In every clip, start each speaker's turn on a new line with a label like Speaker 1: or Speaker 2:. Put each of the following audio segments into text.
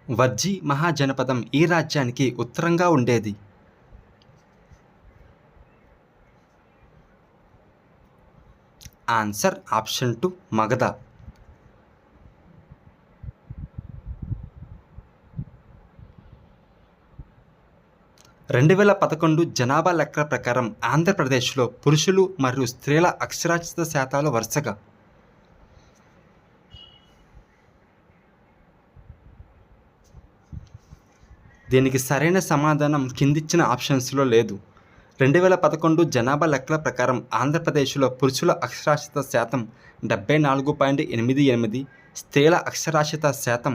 Speaker 1: వజ్జీ మహాజనపదం ఈ రాజ్యానికి ఉత్తరంగా ఉండేది. Answer option 2 Magadha. 2011 జనాభా లెక్కల ప్రకారం ఆంధ్రప్రదేశ్లో పురుషులు మరియు స్త్రీల అక్షరాస్యత శాతాలు వరుసగా దీనికి సరైన సమాధానం కిందిచ్చిన ఆప్షన్స్లో లేదు. 2011 జనాభా లెక్కల ప్రకారం ఆంధ్రప్రదేశ్లో పురుషుల అక్షరాస్యత శాతం 74.88, స్త్రీల అక్షరాస్యత శాతం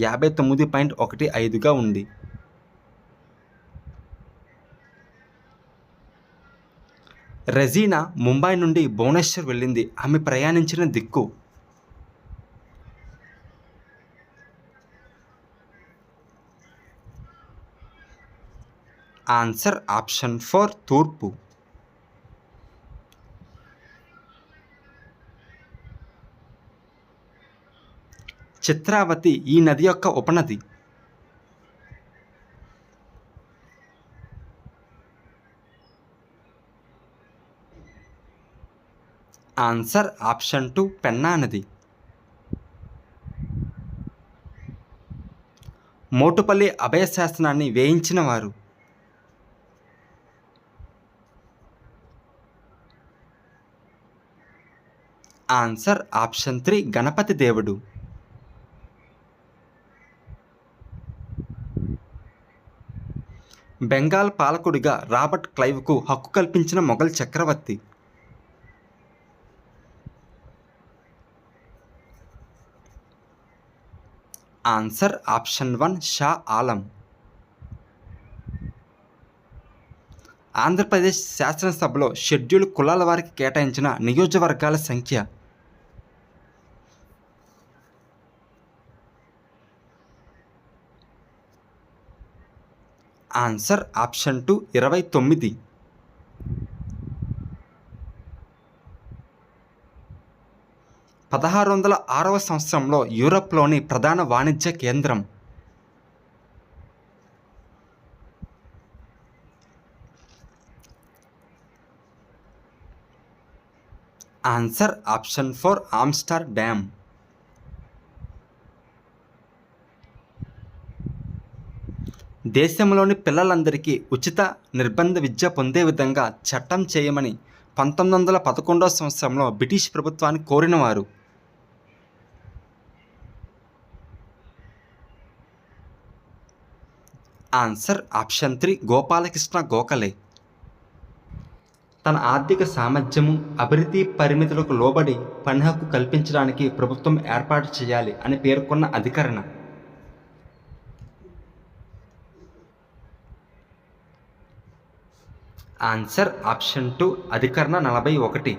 Speaker 1: 59.15గా ఉంది. రెజీనా ముంబై నుండి భువనేశ్వర్ వెళ్ళింది. ఆమె ప్రయాణించిన దిక్కు ఆన్సర్ ఆప్షన్ 4 తూర్పు. చిత్రావతి ఈ నది యొక్క ఉపనది. ఆన్సర్ ఆప్షన్ 2 పెన్నా నది. మోటుపల్లి అభయ శాసనాన్ని వేయించిన వారు. ఆన్సర్ ఆప్షన్ 3 గణపతి దేవుడు. బెంగాల్ పాలకుడిగా రాబర్ట్ క్లైవ్కు హక్కు కల్పించిన మొఘల్ చక్రవర్తి. Answer option 1 Shah Alam. ఆంధ్రప్రదేశ్ శాసనసభలో షెడ్యూల్ కులాల వారికి కేటాయించిన నియోజకవర్గాల సంఖ్య. Answer option 2 29. సంవత్సరంలో యూరప్లోని ప్రధాన వాణిజ్య కేంద్రం. Answer option 4 Amsterdam. దేశంలోని పిల్లలందరికీ ఉచిత నిర్బంధ విద్య పొందే విధంగా చట్టం చేయమని 1911 సంవత్సరంలో బ్రిటిష్ ప్రభుత్వాన్ని కోరినవారు. Answer option 3 Gopal Krishna Gokhale. తన ఆర్థిక సామర్థ్యము అభివృద్ధి పరిమితులకు లోబడి పని హక్కు కల్పించడానికి ప్రభుత్వం ఏర్పాటు చేయాలి అని పేర్కొన్న అధికరణ. ఆన్సర్ ఆప్షన్ 2 అధికరణ 41.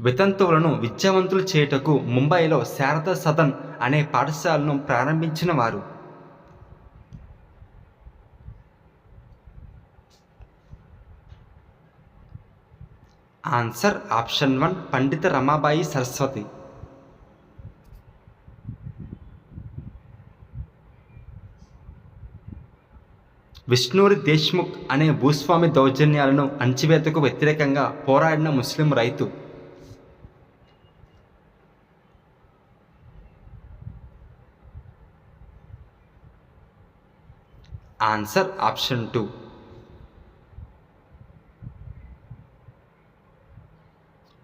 Speaker 1: వితంతువులను విద్యావంతులు చేయుటకు ముంబైలో శారదా సదన్ అనే పాఠశాలను ప్రారంభించిన వారు. ఆన్సర్ ఆప్షన్ 1 పండిత రమాబాయి సరస్వతి. విష్ణూరి దేశ్ముఖ్ అనే భూస్వామి దౌర్జన్యాలను అణచివేతకు వ్యతిరేకంగా పోరాడిన ముస్లిం రైతు. Answer option 2.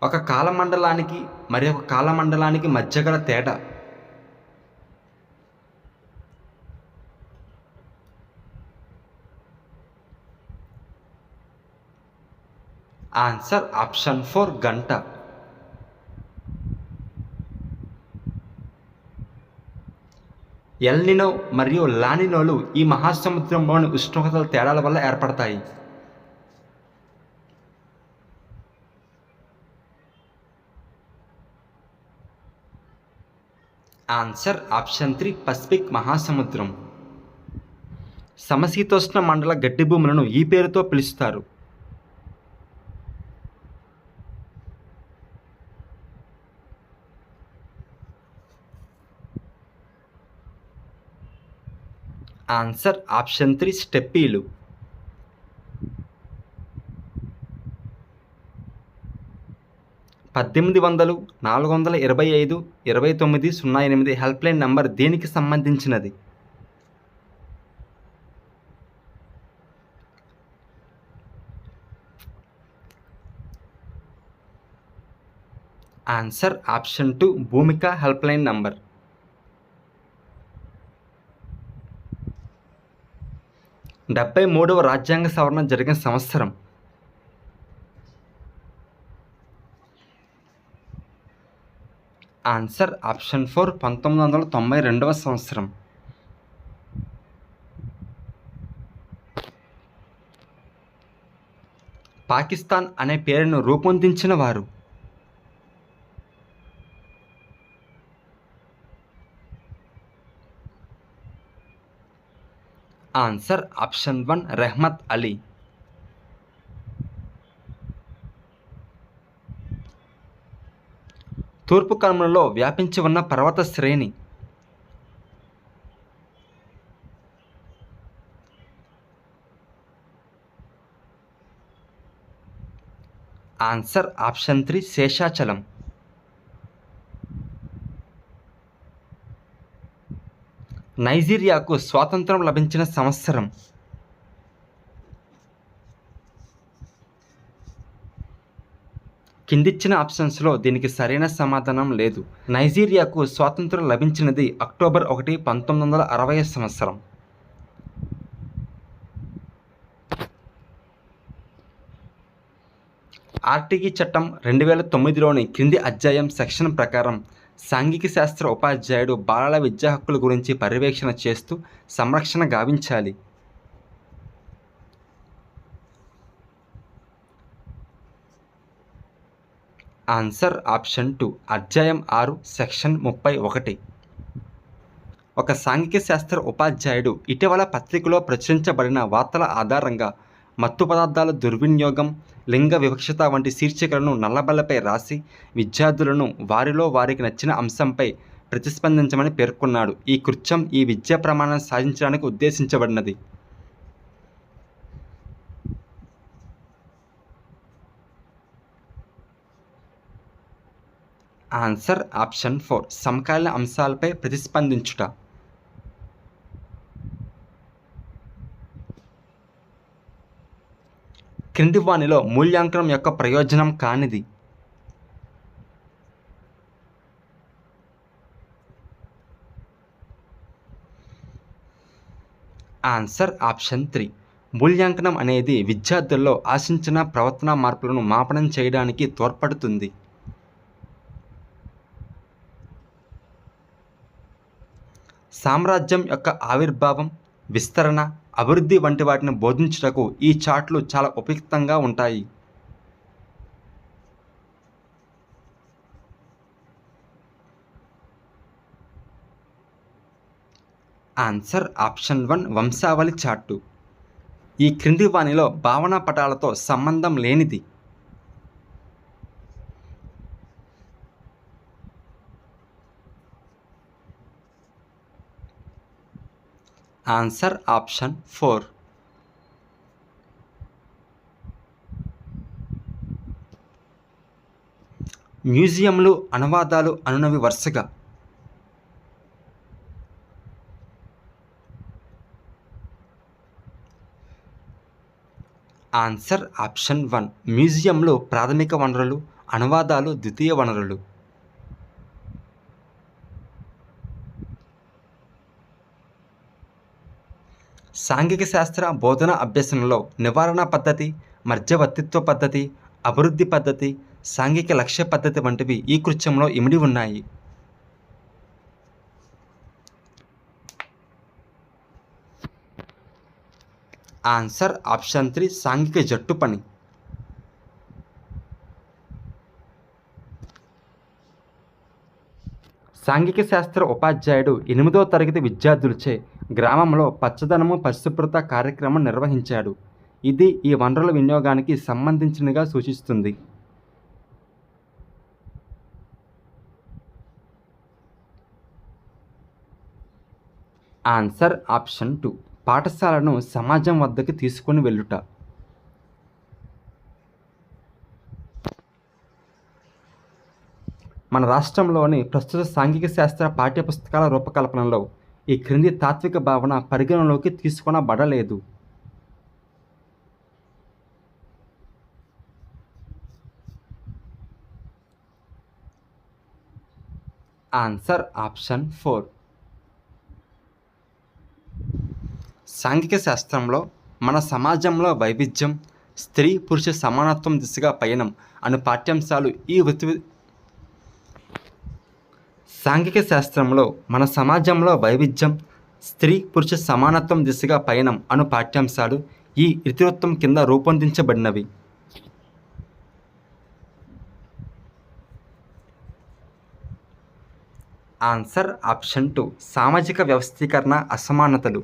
Speaker 1: ఒక కాలమండలానికి మరి ఒక కాలమండలానికి మధ్య గల తేడా. ఆన్సర్ ఆప్షన్ 4 గంట. ఎల్నినో మరియు లానినోలు ఈ మహాసముద్రంలోని ఉష్ణోగ్రతల తేడాల వల్ల ఏర్పడతాయి. ఆన్సర్ ఆప్షన్ 3 పసిఫిక్ మహాసముద్రం. సమశీతోష్ణ మండల గడ్డి భూములను ఈ పేరుతో పిలుస్తారు. Answer option 3 స్టెప్పీలు. 1800 425 2908 హెల్ప్లైన్ నంబర్ దేనికి సంబంధించినది? ఆన్సర్ ఆప్షన్ 2 భూమిక హెల్ప్లైన్ నంబర్. 73వ రాజ్యాంగ సవరణ జరిగిన సంవత్సరం? ఆన్సర్ ఆప్షన్ 4 1992వ సంవత్సరం. పాకిస్తాన్ అనే పేరును రూపొందించిన వారు? Answer option 1 Rehmat Ali. తూర్పు కనుమలలో వ్యాపించి ఉన్న పర్వత శ్రేణి? Answer option 3 Seshachalam. నైజీరియాకు స్వాతంత్రం లభించిన సంవత్సరం? కిందిచ్చిన ఆప్షన్స్లో దీనికి సరైన సమాధానం లేదు. నైజీరియాకు స్వాతంత్రం లభించినది అక్టోబర్ 1 1960 సంవత్సరం. ఆర్టీఈ చట్టం 2009లోని క్రింది అధ్యాయం సెక్షన్ ప్రకారం సాంఘిక శాస్త్ర ఉపాధ్యాయుడు బాలల విద్యా హక్కుల గురించి పర్యవేక్షణ చేస్తూ సంరక్షణ గావించాలి. ఆన్సర్ ఆప్షన్ 2 అధ్యాయం 6 సెక్షన్ 31. ఒక సాంఘిక శాస్త్ర ఉపాధ్యాయుడు ఇటీవల పత్రికలో ప్రచురించబడిన వార్తల ఆధారంగా మత్తు పదార్థాల దుర్వినియోగం, లింగ వివక్షత వంటి శీర్షికలను నల్లబల్లపై రాసి విద్యార్థులను వారిలో వారికి నచ్చిన అంశంపై ప్రతిస్పందించమని పేర్కొన్నాడు. ఈ కృత్యం ఈ విద్యా ప్రమాణాన్ని సాధించడానికి ఉద్దేశించబడినది. ఆన్సర్ ఆప్షన్ 4 సమకాలీన అంశాలపై ప్రతిస్పందించుట. క్రింది వానిలో మూల్యాంకనం యొక్క ప్రయోజనం కానిది? ఆన్సర్ ఆప్షన్ 3 మూల్యాంకనం అనేది విద్యార్థుల్లో ఆశించిన ప్రవర్తనా మార్పులను మాపనం చేయడానికి తోడ్పడుతుంది. సామ్రాజ్యం యొక్క ఆవిర్భావం, విస్తరణ, అభివృద్ధి వంటి వాటిని బోధించుటకు ఈ చార్ట్లు చాలా ఉపయుక్తంగా ఉంటాయి. ఆన్సర్ ఆప్షన్ 1 వంశావళి చార్టు. ఈ క్రింది వానిలో భావనా పటాలతో సంబంధం లేనిది? Answer option 4. మ్యూజియంలు, అనువాదాలు అనునవి వరుసగా? ఆన్సర్ ఆప్షన్ 1 మ్యూజియంలు ప్రాథమిక వనరులు, అనువాదాలు ద్వితీయ వనరులు. సాంఘిక శాస్త్ర బోధన అభ్యసనలో నివారణ పద్ధతి, మధ్యవర్తిత్వ పద్ధతి, అభివృద్ధి పద్ధతి, సాంఘిక లక్ష్య పద్ధతి వంటివి ఈ కృత్యంలో ఇమిడి ఉన్నాయి. ఆన్సర్ ఆప్షన్ 3 సాంఘిక జట్టు పని. సాంఘిక శాస్త్ర ఉపాధ్యాయుడు 8వ తరగతి విద్యార్థులచే గ్రామంలో పచ్చదనము పరిశుభ్రత కార్యక్రమం నిర్వహించాడు. ఇది ఈ వనరుల వినియోగానికి సంబంధించినదిగా సూచిస్తుంది. ఆన్సర్ ఆప్షన్ 2, పాఠశాలను సమాజం వద్దకు తీసుకొని వెళ్ళుట. మన రాష్ట్రంలోని ప్రస్తుత సాంఘిక శాస్త్ర పాఠ్యపుస్తకాల రూపకల్పనలో ఈ క్రింది తాత్విక భావన పరిగణలోకి తీసుకొనబడలేదు. Answer option 4. సాంఘిక శాస్త్రంలో మన సమాజంలో వైవిధ్యం, స్త్రీ పురుష సమానత్వం దిశగా పయనం అను పాఠ్యాంశాలు సాంఘిక శాస్త్రంలో మన సమాజంలో వైవిధ్యం, స్త్రీ పురుష సమానత్వం దిశగా పయనం అను పాఠ్యాంశాలు ఈ ఇతివృత్తం కింద రూపొందించబడినవి. ఆన్సర్ ఆప్షన్ 2, సామాజిక వ్యవస్థీకరణ అసమానతలు.